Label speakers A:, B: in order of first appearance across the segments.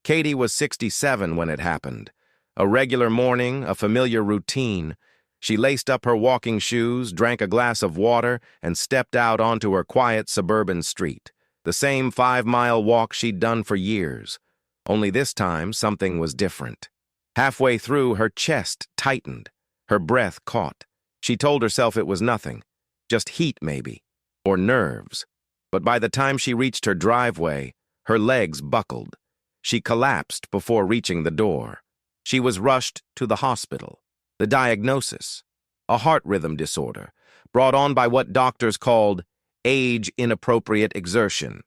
A: Katie was 67 when it happened. A regular morning, a familiar routine. She laced up her walking shoes, drank a glass of water, and stepped out onto her quiet suburban street. The same 5-mile walk she'd done for years. Only this time, something was different. Halfway through, her chest tightened. Her breath caught. She told herself it was nothing. Just heat, maybe. Or nerves. But by the time she reached her driveway, her legs buckled. She collapsed before reaching the door. She was rushed to the hospital. The diagnosis: a heart rhythm disorder, brought on by what doctors called age-inappropriate exertion.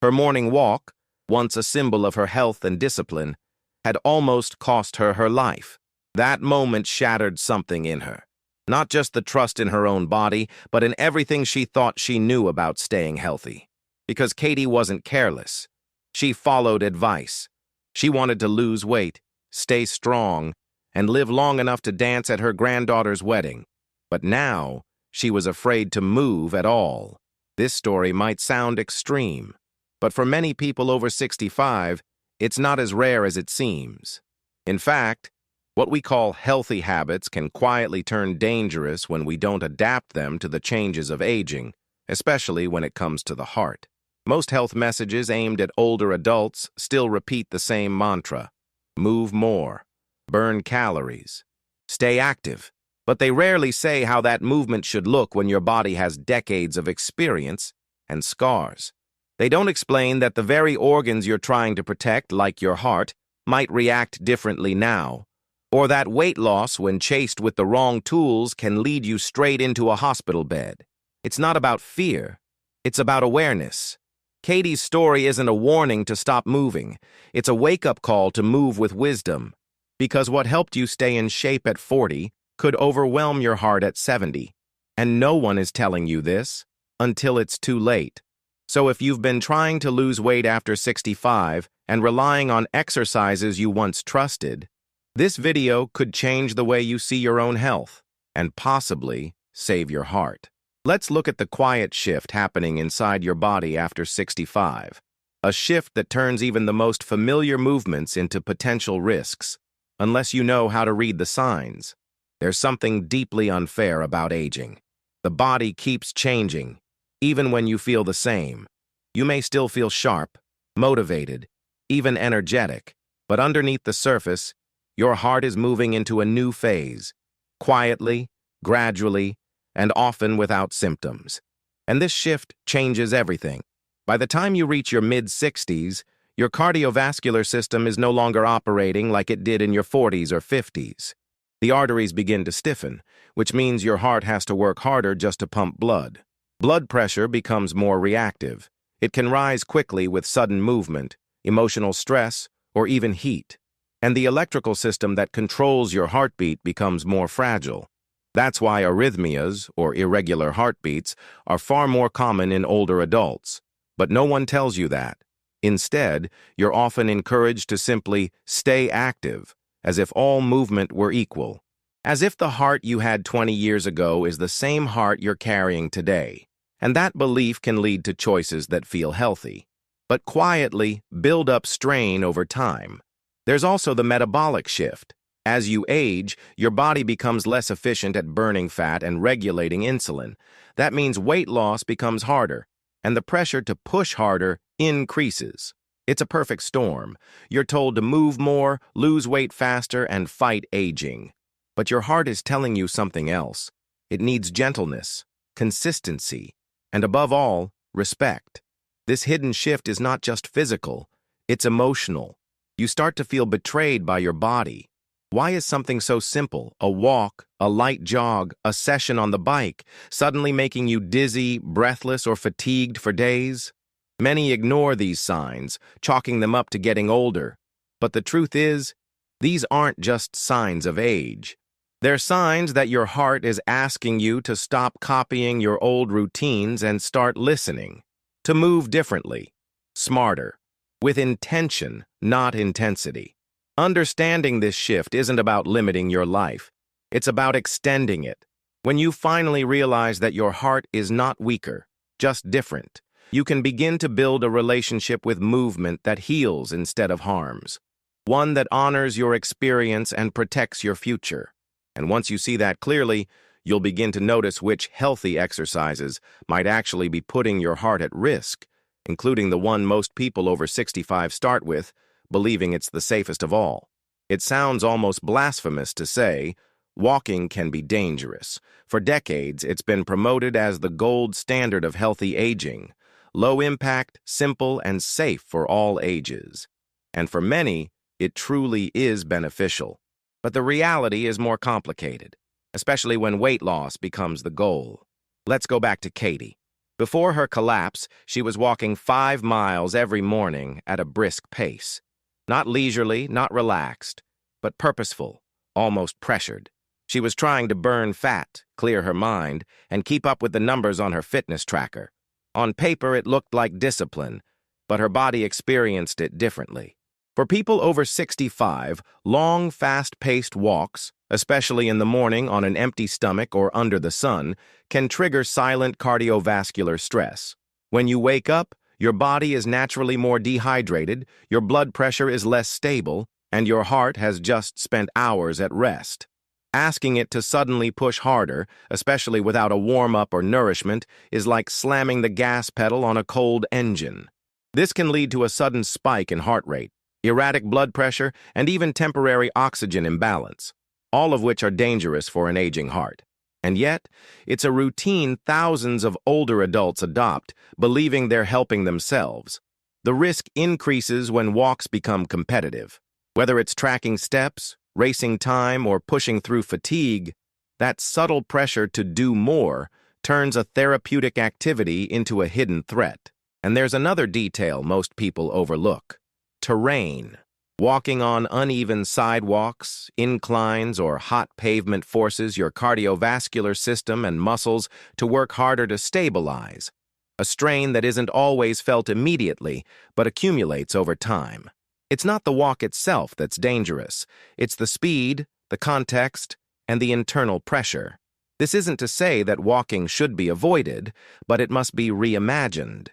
A: Her morning walk, once a symbol of her health and discipline, had almost cost her her life. That moment shattered something in her. Not just the trust in her own body, but in everything she thought she knew about staying healthy. Because Katie wasn't careless. She followed advice. She wanted to lose weight, stay strong, and live long enough to dance at her granddaughter's wedding. But now, she was afraid to move at all. This story might sound extreme, but for many people over 65, it's not as rare as it seems. In fact, what we call healthy habits can quietly turn dangerous when we don't adapt them to the changes of aging, especially when it comes to the heart. Most health messages aimed at older adults still repeat the same mantra: move more, burn calories, stay active. But they rarely say how that movement should look when your body has decades of experience and scars. They don't explain that the very organs you're trying to protect, like your heart, might react differently now, or that weight loss, when chased with the wrong tools, can lead you straight into a hospital bed. It's not about fear. It's about awareness. Katie's story isn't a warning to stop moving. It's a wake-up call to move with wisdom. Because what helped you stay in shape at 40 could overwhelm your heart at 70. And no one is telling you this until it's too late. So if you've been trying to lose weight after 65 and relying on exercises you once trusted, this video could change the way you see your own health and possibly save your heart. Let's look at the quiet shift happening inside your body after 65. A shift that turns even the most familiar movements into potential risks, unless you know how to read the signs. There's something deeply unfair about aging. The body keeps changing, even when you feel the same. You may still feel sharp, motivated, even energetic, but underneath the surface, your heart is moving into a new phase, quietly, gradually, and often without symptoms. And this shift changes everything. By the time you reach your mid-60s, your cardiovascular system is no longer operating like it did in your 40s or 50s. The arteries begin to stiffen, which means your heart has to work harder just to pump blood. Blood pressure becomes more reactive. It can rise quickly with sudden movement, emotional stress, or even heat. And the electrical system that controls your heartbeat becomes more fragile. That's why arrhythmias, or irregular heartbeats, are far more common in older adults. But no one tells you that. Instead, you're often encouraged to simply stay active, as if all movement were equal. As if the heart you had 20 years ago is the same heart you're carrying today. And that belief can lead to choices that feel healthy, but quietly build up strain over time. There's also the metabolic shift. As you age, your body becomes less efficient at burning fat and regulating insulin. That means weight loss becomes harder, and the pressure to push harder increases. It's a perfect storm. You're told to move more, lose weight faster, and fight aging. But your heart is telling you something else. It needs gentleness, consistency, and above all, respect. This hidden shift is not just physical, it's emotional. You start to feel betrayed by your body. Why is something so simple, a walk, a light jog, a session on the bike, suddenly making you dizzy, breathless, or fatigued for days? Many ignore these signs, chalking them up to getting older. But the truth is, these aren't just signs of age. They're signs that your heart is asking you to stop copying your old routines and start listening, to move differently, smarter, with intention, not intensity. Understanding this shift isn't about limiting your life. It's about extending it. When you finally realize that your heart is not weaker, just different, You can begin to build a relationship with movement that heals instead of harms, one that honors your experience and protects your future. And once you see that clearly, you'll begin to notice which healthy exercises might actually be putting your heart at risk, including the one most people over 65 start with, believing it's the safest of all. It sounds almost blasphemous to say, walking can be dangerous. For decades, it's been promoted as the gold standard of healthy aging, low impact, simple, and safe for all ages. And for many, it truly is beneficial. But the reality is more complicated, especially when weight loss becomes the goal. Let's go back to Katie. Before her collapse, she was walking 5 miles every morning at a brisk pace. Not leisurely, not relaxed, but purposeful, almost pressured. She was trying to burn fat, clear her mind, and keep up with the numbers on her fitness tracker. On paper, it looked like discipline, but her body experienced it differently. For people over 65, long, fast-paced walks, especially in the morning on an empty stomach or under the sun, can trigger silent cardiovascular stress. When you wake up, your body is naturally more dehydrated, your blood pressure is less stable, and your heart has just spent hours at rest. Asking it to suddenly push harder, especially without a warm-up or nourishment, is like slamming the gas pedal on a cold engine. This can lead to a sudden spike in heart rate, erratic blood pressure, and even temporary oxygen imbalance, all of which are dangerous for an aging heart. And yet, it's a routine thousands of older adults adopt, believing they're helping themselves. The risk increases when walks become competitive. Whether it's tracking steps, racing time, or pushing through fatigue, that subtle pressure to do more turns a therapeutic activity into a hidden threat. And there's another detail most people overlook: terrain. Walking on uneven sidewalks, inclines, or hot pavement forces your cardiovascular system and muscles to work harder to stabilize, a strain that isn't always felt immediately but accumulates over time. It's not the walk itself that's dangerous. It's the speed, the context, and the internal pressure. This isn't to say that walking should be avoided, but it must be reimagined.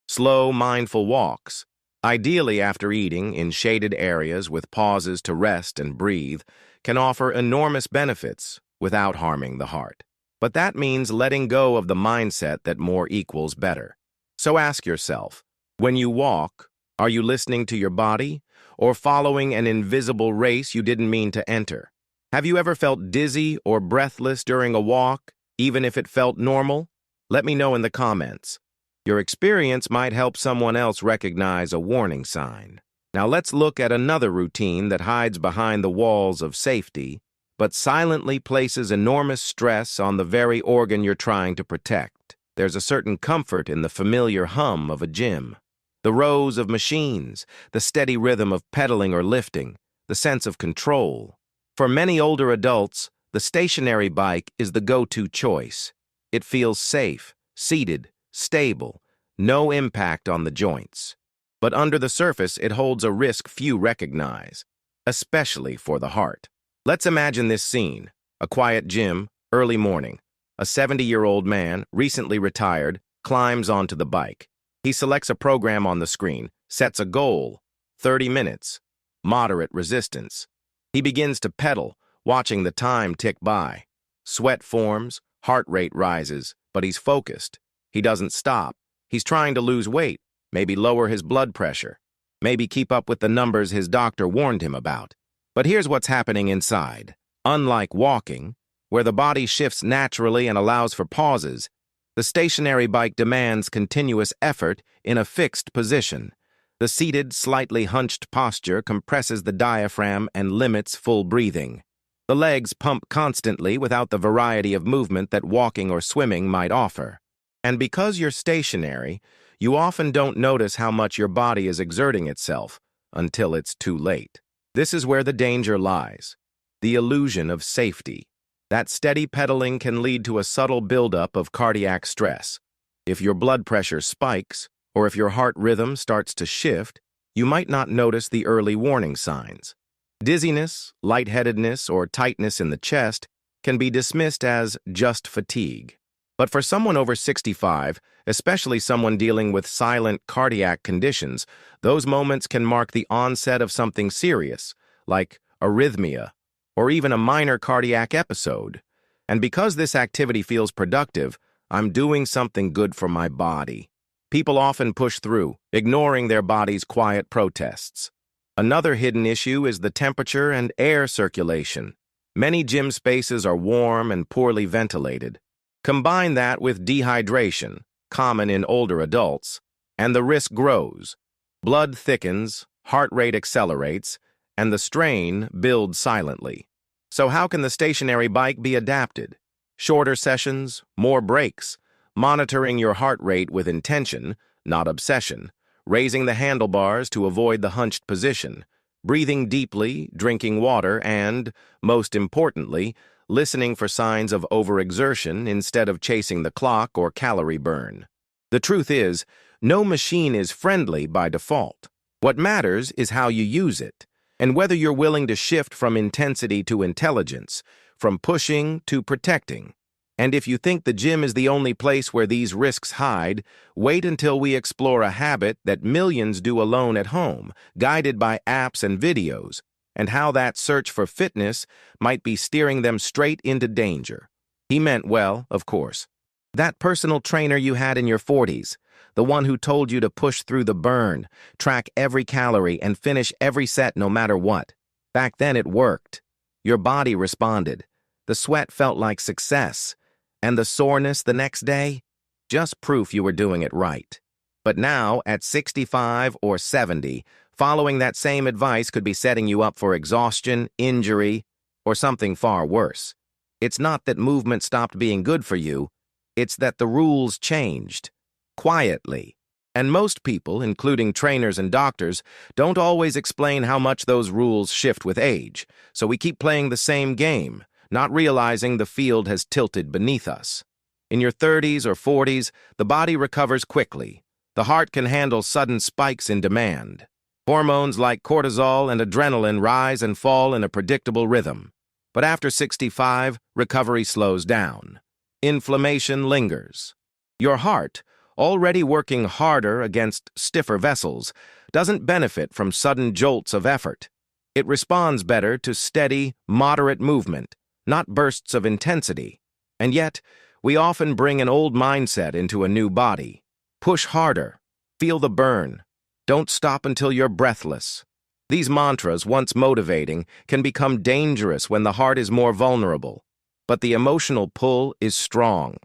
A: Slow, mindful walks, ideally after eating in shaded areas with pauses to rest and breathe, can offer enormous benefits without harming the heart. But that means letting go of the mindset that more equals better. So ask yourself, when you walk, are you listening to your body or following an invisible race you didn't mean to enter? Have you ever felt dizzy or breathless during a walk, even if it felt normal? Let me know in the comments. Your experience might help someone else recognize a warning sign. Now let's look at another routine that hides behind the walls of safety, but silently places enormous stress on the very organ you're trying to protect. There's a certain comfort in the familiar hum of a gym. The rows of machines, the steady rhythm of pedaling or lifting, the sense of control. For many older adults, the stationary bike is the go-to choice. It feels safe, seated, stable, no impact on the joints. But under the surface, it holds a risk few recognize, especially for the heart. Let's imagine this scene: a quiet gym, early morning. A 70-year-old man, recently retired, climbs onto the bike. He selects a program on the screen, sets a goal: 30 minutes, moderate resistance. He begins to pedal, watching the time tick by. Sweat forms, heart rate rises, but he's focused. He doesn't stop. He's trying to lose weight, maybe lower his blood pressure, maybe keep up with the numbers his doctor warned him about. But here's what's happening inside. Unlike walking, where the body shifts naturally and allows for pauses, the stationary bike demands continuous effort in a fixed position. The seated, slightly hunched posture compresses the diaphragm and limits full breathing. The legs pump constantly without the variety of movement that walking or swimming might offer. And because you're stationary, you often don't notice how much your body is exerting itself until it's too late. This is where the danger lies: the illusion of safety. That steady pedaling can lead to a subtle buildup of cardiac stress. If your blood pressure spikes, or if your heart rhythm starts to shift, you might not notice the early warning signs. Dizziness, lightheadedness, or tightness in the chest can be dismissed as just fatigue. But for someone over 65, especially someone dealing with silent cardiac conditions, those moments can mark the onset of something serious, like arrhythmia, or even a minor cardiac episode. And because this activity feels productive, I'm doing something good for my body. People often push through, ignoring their body's quiet protests. Another hidden issue is the temperature and air circulation. Many gym spaces are warm and poorly ventilated. Combine that with dehydration, common in older adults, and the risk grows. Blood thickens, heart rate accelerates, and the strain builds silently. So how can the stationary bike be adapted? Shorter sessions, more breaks, monitoring your heart rate with intention, not obsession, raising the handlebars to avoid the hunched position, breathing deeply, drinking water, and, most importantly, listening for signs of overexertion instead of chasing the clock or calorie burn. The truth is, no machine is friendly by default. What matters is how you use it, and whether you're willing to shift from intensity to intelligence, from pushing to protecting. And if you think the gym is the only place where these risks hide, wait until we explore a habit that millions do alone at home, guided by apps and videos, and how that search for fitness might be steering them straight into danger. He meant well, of course. That personal trainer you had in your 40s, the one who told you to push through the burn, track every calorie, and finish every set no matter what. Back then it worked. Your body responded. The sweat felt like success. And the soreness the next day? Just proof you were doing it right. But now, at 65 or 70, following that same advice could be setting you up for exhaustion, injury, or something far worse. It's not that movement stopped being good for you, it's that the rules changed. Quietly. And most people, including trainers and doctors, don't always explain how much those rules shift with age, so we keep playing the same game, not realizing the field has tilted beneath us. In your 30s or 40s, the body recovers quickly. The heart can handle sudden spikes in demand. Hormones like cortisol and adrenaline rise and fall in a predictable rhythm. But after 65, recovery slows down. Inflammation lingers. Your heart, already working harder against stiffer vessels, doesn't benefit from sudden jolts of effort. It responds better to steady, moderate movement, not bursts of intensity. And yet, we often bring an old mindset into a new body. Push harder. Feel the burn. Don't stop until you're breathless. These mantras, once motivating, can become dangerous when the heart is more vulnerable. But the emotional pull is strong.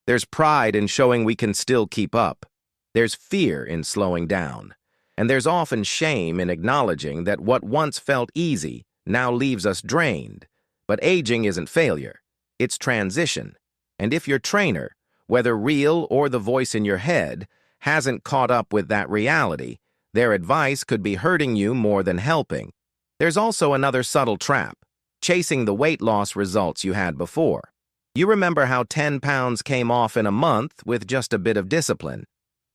A: There's pride in showing we can still keep up. There's fear in slowing down. And there's often shame in acknowledging that what once felt easy now leaves us drained. But aging isn't failure. It's transition. And if your trainer, whether real or the voice in your head, hasn't caught up with that reality, their advice could be hurting you more than helping. There's also another subtle trap, chasing the weight loss results you had before. You remember how 10 pounds came off in a month with just a bit of discipline.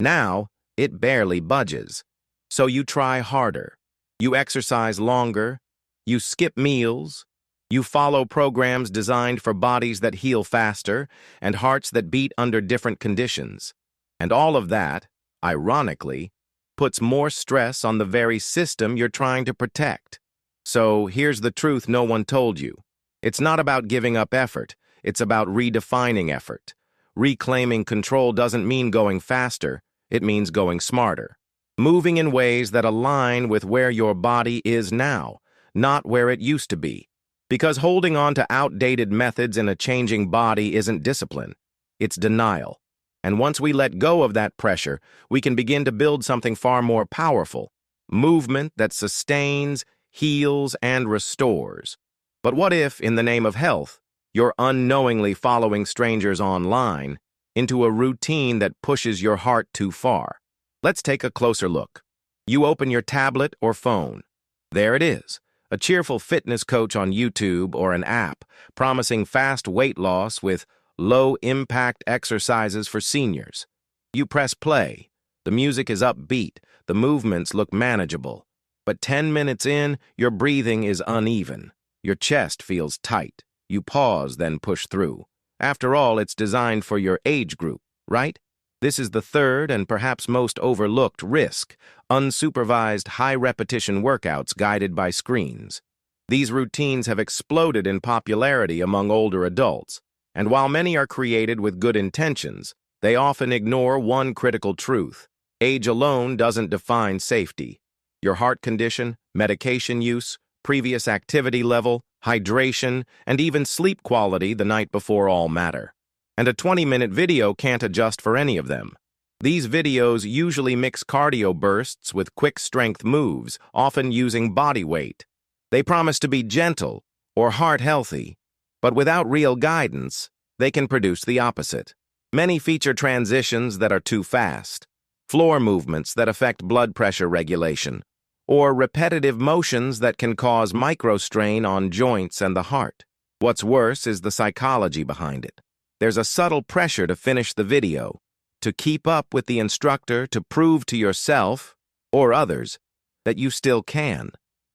A: Now, it barely budges. So you try harder. You exercise longer. You skip meals. You follow programs designed for bodies that heal faster and hearts that beat under different conditions. And all of that, ironically, puts more stress on the very system you're trying to protect. So here's the truth no one told you. It's not about giving up effort. It's about redefining effort. Reclaiming control doesn't mean going faster. It means going smarter. Moving in ways that align with where your body is now, not where it used to be. Because holding on to outdated methods in a changing body isn't discipline. It's denial. And once we let go of that pressure, we can begin to build something far more powerful. Movement that sustains, heals, and restores. But what if, in the name of health, you're unknowingly following strangers online into a routine that pushes your heart too far? Let's take a closer look. You open your tablet or phone. There it is, a cheerful fitness coach on YouTube or an app promising fast weight loss with low-impact exercises for seniors. You press play. The music is upbeat. The movements look manageable. But 10 minutes in, your breathing is uneven. Your chest feels tight. You pause, then push through. After all, it's designed for your age group, right? This is the third and perhaps most overlooked risk: unsupervised high-repetition workouts guided by screens. These routines have exploded in popularity among older adults, and while many are created with good intentions, they often ignore one critical truth: age alone doesn't define safety. Your heart condition, medication use, previous activity level, hydration, and even sleep quality the night before all matter. And a 20-minute video can't adjust for any of them. These videos usually mix cardio bursts with quick strength moves, often using body weight. They promise to be gentle or heart-healthy, but without real guidance, they can produce the opposite. Many feature transitions that are too fast, floor movements that affect blood pressure regulation, or repetitive motions that can cause microstrain on joints and the heart. What's worse is the psychology behind it. There's a subtle pressure to finish the video, to keep up with the instructor, to prove to yourself or others that you still can.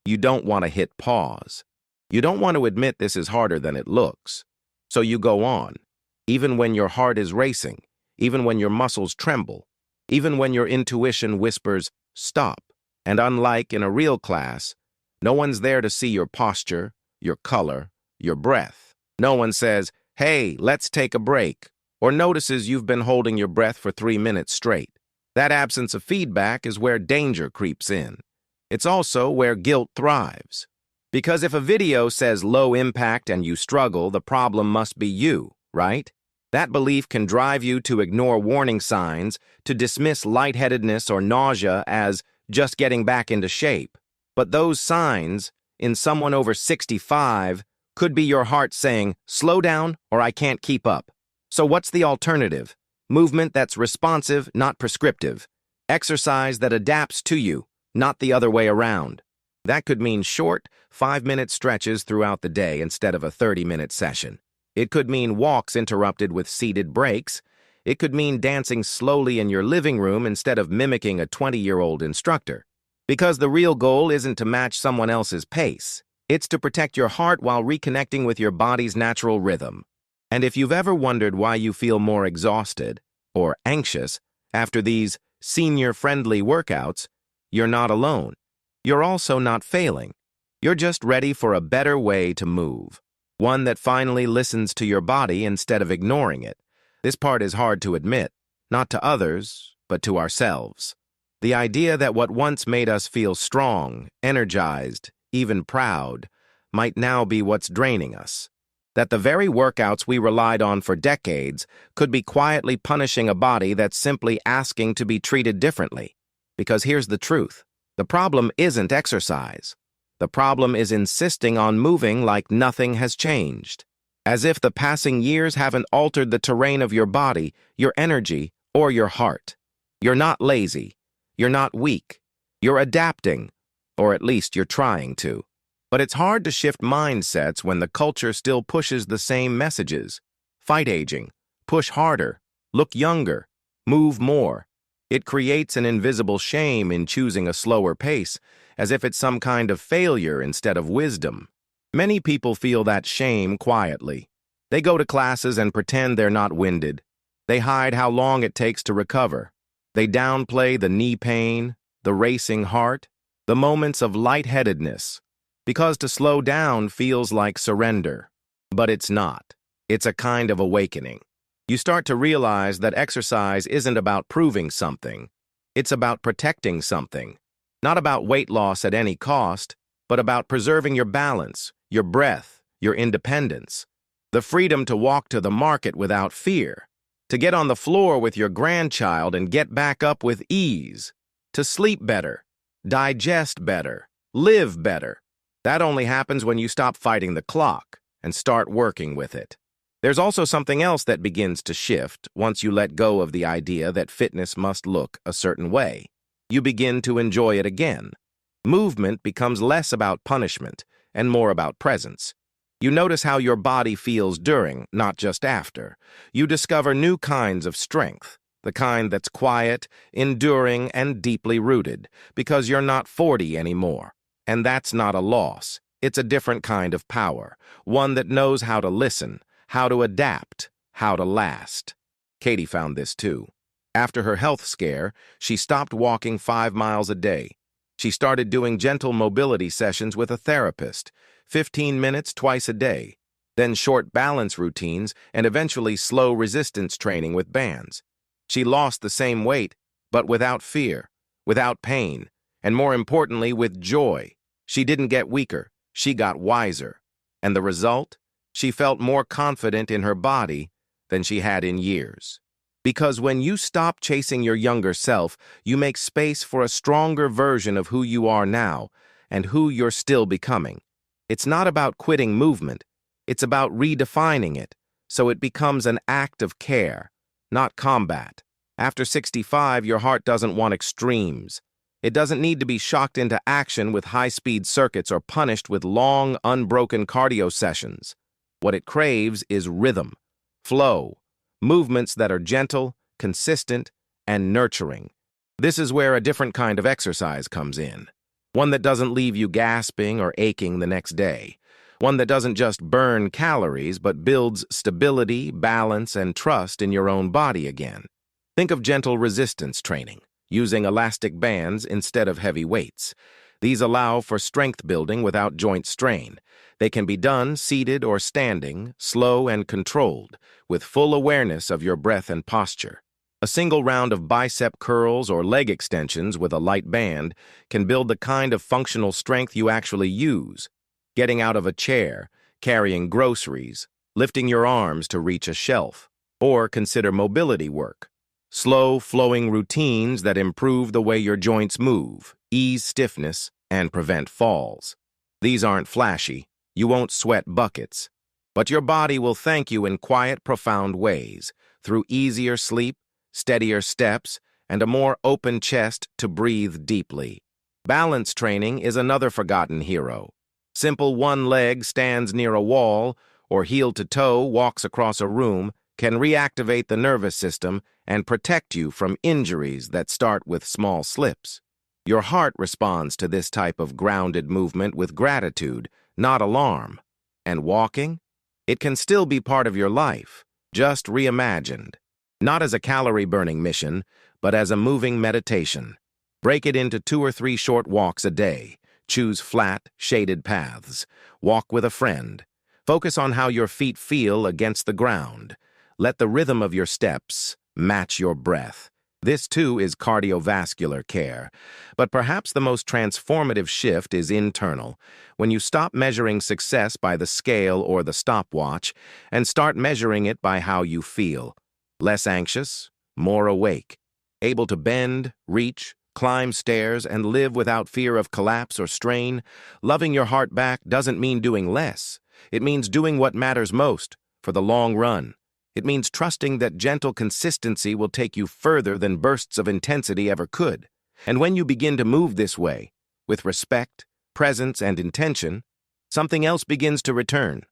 A: You don't want to hit pause. You don't want to admit this is harder than it looks. So you go on, even when your heart is racing, even when your muscles tremble, even when your intuition whispers, stop. And unlike in a real class, no one's there to see your posture, your color, your breath. No one says, hey, let's take a break, or notices you've been holding your breath for 3 minutes straight. That absence of feedback is where danger creeps in. It's also where guilt thrives. Because if a video says low impact and you struggle, the problem must be you, right? That belief can drive you to ignore warning signs, to dismiss lightheadedness or nausea as just getting back into shape. But those signs, in someone over 65, could be your heart saying, slow down or I can't keep up. So what's the alternative? Movement that's responsive, not prescriptive. Exercise that adapts to you, not the other way around. That could mean short, 5-minute stretches throughout the day instead of a 30-minute session. It could mean walks interrupted with seated breaks. It could mean dancing slowly in your living room instead of mimicking a 20-year-old instructor. Because the real goal isn't to match someone else's pace. It's to protect your heart while reconnecting with your body's natural rhythm. And if you've ever wondered why you feel more exhausted or anxious after these senior-friendly workouts, you're not alone. You're also not failing. You're just ready for a better way to move. One that finally listens to your body instead of ignoring it. This part is hard to admit, not to others, but to ourselves. The idea that what once made us feel strong, energized, even proud, might now be what's draining us. That the very workouts we relied on for decades could be quietly punishing a body that's simply asking to be treated differently. Because here's the truth. The problem isn't exercise. The problem is insisting on moving like nothing has changed. As if the passing years haven't altered the terrain of your body, your energy, or your heart. You're not lazy. You're not weak. You're adapting, or at least you're trying to. But it's hard to shift mindsets when the culture still pushes the same messages. Fight aging, push harder, look younger, move more. It creates an invisible shame in choosing a slower pace, as if it's some kind of failure instead of wisdom. Many people feel that shame quietly. They go to classes and pretend they're not winded. They hide how long it takes to recover. They downplay the knee pain, the racing heart, the moments of lightheadedness, because to slow down feels like surrender. But it's not. It's a kind of awakening. You start to realize that exercise isn't about proving something. It's about protecting something. Not about weight loss at any cost, but about preserving your balance, your breath, your independence. The freedom to walk to the market without fear. To get on the floor with your grandchild and get back up with ease. To sleep better, digest better, live better. That only happens when you stop fighting the clock and start working with it. There's also something else that begins to shift once you let go of the idea that fitness must look a certain way. You begin to enjoy it again. Movement becomes less about punishment and more about presence. You notice how your body feels during, not just after. You discover new kinds of strength, the kind that's quiet, enduring, and deeply rooted, because you're not 40 anymore. And that's not a loss. It's a different kind of power, one that knows how to listen, how to adapt, how to last. Katie found this too. After her health scare, she stopped walking 5 miles a day. She started doing gentle mobility sessions with a therapist, 15 minutes twice a day, then short balance routines, and eventually slow resistance training with bands. She lost the same weight, but without fear, without pain, and more importantly, with joy. She didn't get weaker, she got wiser. And the result? She felt more confident in her body than she had in years. Because when you stop chasing your younger self, you make space for a stronger version of who you are now and who you're still becoming. It's not about quitting movement. It's about redefining it so it becomes an act of care, not combat. After 65, your heart doesn't want extremes. It doesn't need to be shocked into action with high-speed circuits or punished with long, unbroken cardio sessions. What it craves is rhythm, flow, movements that are gentle, consistent, and nurturing. This is where a different kind of exercise comes in. One that doesn't leave you gasping or aching the next day. One that doesn't just burn calories, but builds stability, balance, and trust in your own body again. Think of gentle resistance training, using elastic bands instead of heavy weights. These allow for strength building without joint strain. They can be done seated or standing, slow and controlled, with full awareness of your breath and posture. A single round of bicep curls or leg extensions with a light band can build the kind of functional strength you actually use. Getting out of a chair, carrying groceries, lifting your arms to reach a shelf, or consider mobility work. Slow, flowing routines that improve the way your joints move, ease stiffness, and prevent falls. These aren't flashy. You won't sweat buckets. But your body will thank you in quiet, profound ways, through easier sleep, steadier steps, and a more open chest to breathe deeply. Balance training is another forgotten hero. Simple one leg stands near a wall, or heel to toe walks across a room, can reactivate the nervous system and protect you from injuries that start with small slips. Your heart responds to this type of grounded movement with gratitude, not alarm. And walking? It can still be part of your life, just reimagined. Not as a calorie-burning mission, but as a moving meditation. Break it into 2 or 3 short walks a day. Choose flat, shaded paths. Walk with a friend. Focus on how your feet feel against the ground. Let the rhythm of your steps match your breath. This, too, is cardiovascular care. But perhaps the most transformative shift is internal, when you stop measuring success by the scale or the stopwatch and start measuring it by how you feel. Less anxious, more awake, able to bend, reach, climb stairs, and live without fear of collapse or strain. Loving your heart back doesn't mean doing less. It means doing what matters most for the long run. It means trusting that gentle consistency will take you further than bursts of intensity ever could. And when you begin to move this way, with respect, presence, and intention, something else begins to return.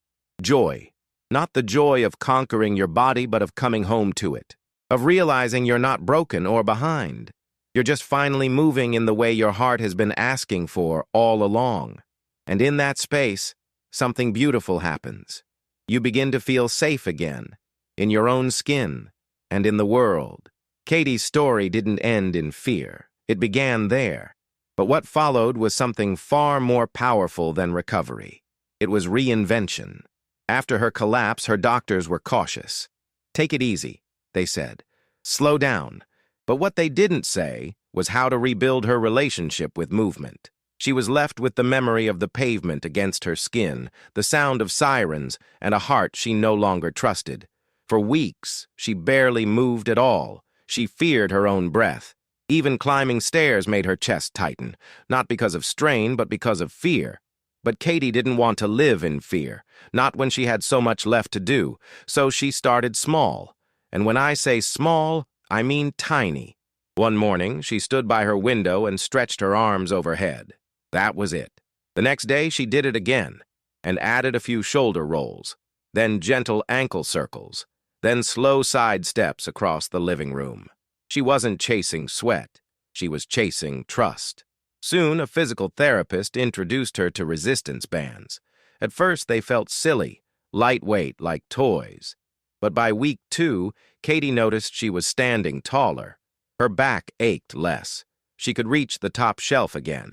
A: Joy. Not the joy of conquering your body, but of coming home to it. Of realizing you're not broken or behind. You're just finally moving in the way your heart has been asking for all along. And in that space, something beautiful happens. You begin to feel safe again. In your own skin, and in the world. Katie's story didn't end in fear. It began there. But what followed was something far more powerful than recovery. It was reinvention. After her collapse, her doctors were cautious. Take it easy, they said. Slow down. But what they didn't say was how to rebuild her relationship with movement. She was left with the memory of the pavement against her skin, the sound of sirens, and a heart she no longer trusted. For weeks, she barely moved at all. She feared her own breath. Even climbing stairs made her chest tighten, not because of strain, but because of fear. But Katie didn't want to live in fear, not when she had so much left to do, so she started small. And when I say small, I mean tiny. One morning, she stood by her window and stretched her arms overhead. That was it. The next day, she did it again, and added a few shoulder rolls, then gentle ankle circles. Then slow side steps across the living room. She wasn't chasing sweat. She was chasing trust. Soon, a physical therapist introduced her to resistance bands. At first, they felt silly, lightweight like toys. But by week 2, Katie noticed she was standing taller. Her back ached less. She could reach the top shelf again.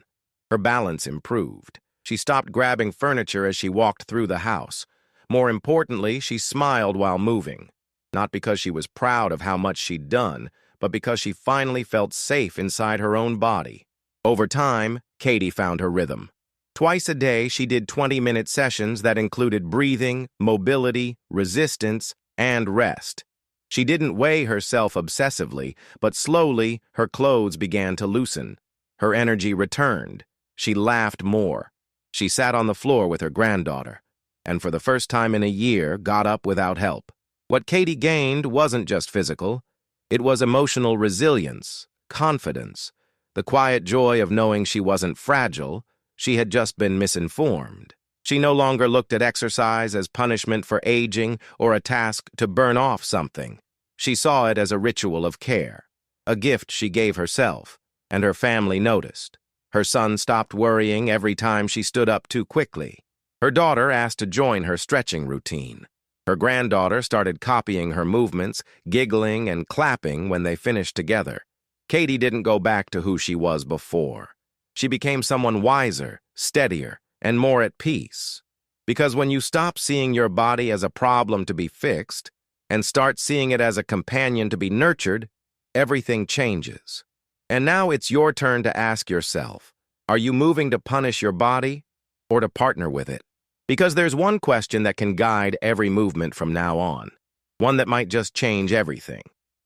A: Her balance improved. She stopped grabbing furniture as she walked through the house. More importantly, she smiled while moving. Not because she was proud of how much she'd done, but because she finally felt safe inside her own body. Over time, Katie found her rhythm. Twice a day, she did 20-minute sessions that included breathing, mobility, resistance, and rest. She didn't weigh herself obsessively, but slowly, her clothes began to loosen. Her energy returned. She laughed more. She sat on the floor with her granddaughter, and for the first time in a year, got up without help. What Katie gained wasn't just physical. It was emotional resilience, confidence, the quiet joy of knowing she wasn't fragile. She had just been misinformed. She no longer looked at exercise as punishment for aging or a task to burn off something. She saw it as a ritual of care, a gift she gave herself, and her family noticed. Her son stopped worrying every time she stood up too quickly. Her daughter asked to join her stretching routine. Her granddaughter started copying her movements, giggling and clapping when they finished together. Katie didn't go back to who she was before. She became someone wiser, steadier, and more at peace. Because when you stop seeing your body as a problem to be fixed and start seeing it as a companion to be nurtured, everything changes. And now it's your turn to ask yourself, are you moving to punish your body or to partner with it? Because there's one question that can guide every movement from now on, one that might just change everything.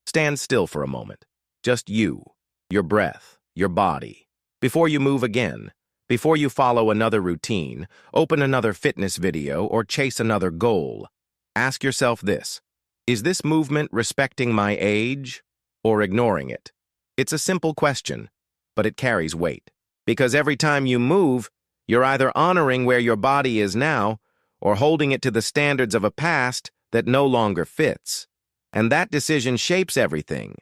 A: Stand still for a moment. Just you, your breath, your body. Before you move again, before you follow another routine, open another fitness video, or chase another goal, ask yourself this: is this movement respecting my age or ignoring it? It's a simple question, but it carries weight. Because every time you move, you're either honoring where your body is now or holding it to the standards of a past that no longer fits. And that decision shapes everything,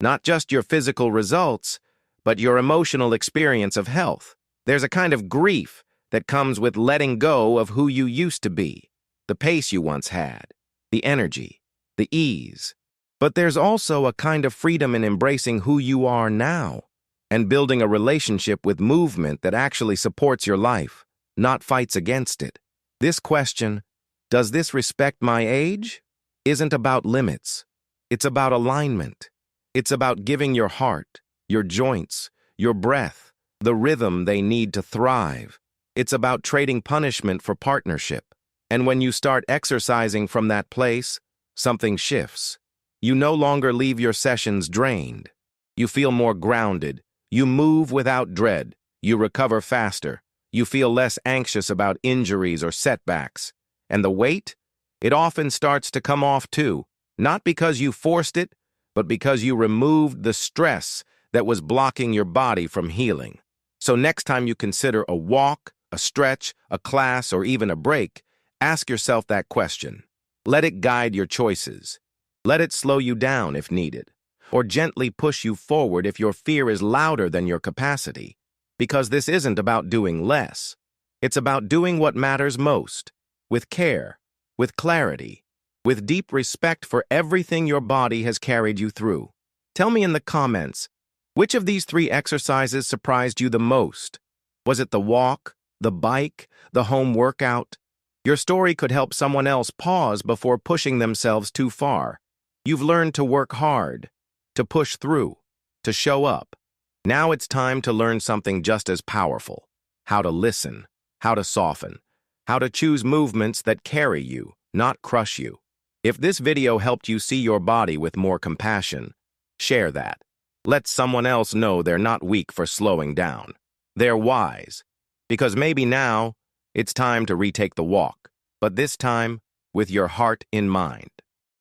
A: not just your physical results, but your emotional experience of health. There's a kind of grief that comes with letting go of who you used to be, the pace you once had, the energy, the ease. But there's also a kind of freedom in embracing who you are now and building a relationship with movement that actually supports your life, not fights against it. This question, does this respect my age, isn't about limits. It's about alignment. It's about giving your heart, your joints, your breath, the rhythm they need to thrive. It's about trading punishment for partnership. And when you start exercising from that place, something shifts. You no longer leave your sessions drained. You feel more grounded. You move without dread. You recover faster. You feel less anxious about injuries or setbacks. And the weight? It often starts to come off too, not because you forced it, but because you removed the stress that was blocking your body from healing. So next time you consider a walk, a stretch, a class, or even a break, ask yourself that question. Let it guide your choices. Let it slow you down if needed, or gently push you forward if your fear is louder than your capacity. Because this isn't about doing less. It's about doing what matters most, with care, with clarity, with deep respect for everything your body has carried you through. Tell me in the comments, which of these 3 exercises surprised you the most? Was it the walk, the bike, the home workout? Your story could help someone else pause before pushing themselves too far. You've learned to work hard, to push through, to show up. Now it's time to learn something just as powerful: how to listen, how to soften, how to choose movements that carry you, not crush you. If this video helped you see your body with more compassion, share that. Let someone else know they're not weak for slowing down. They're wise. Because maybe now it's time to retake the walk, but this time with your heart in mind.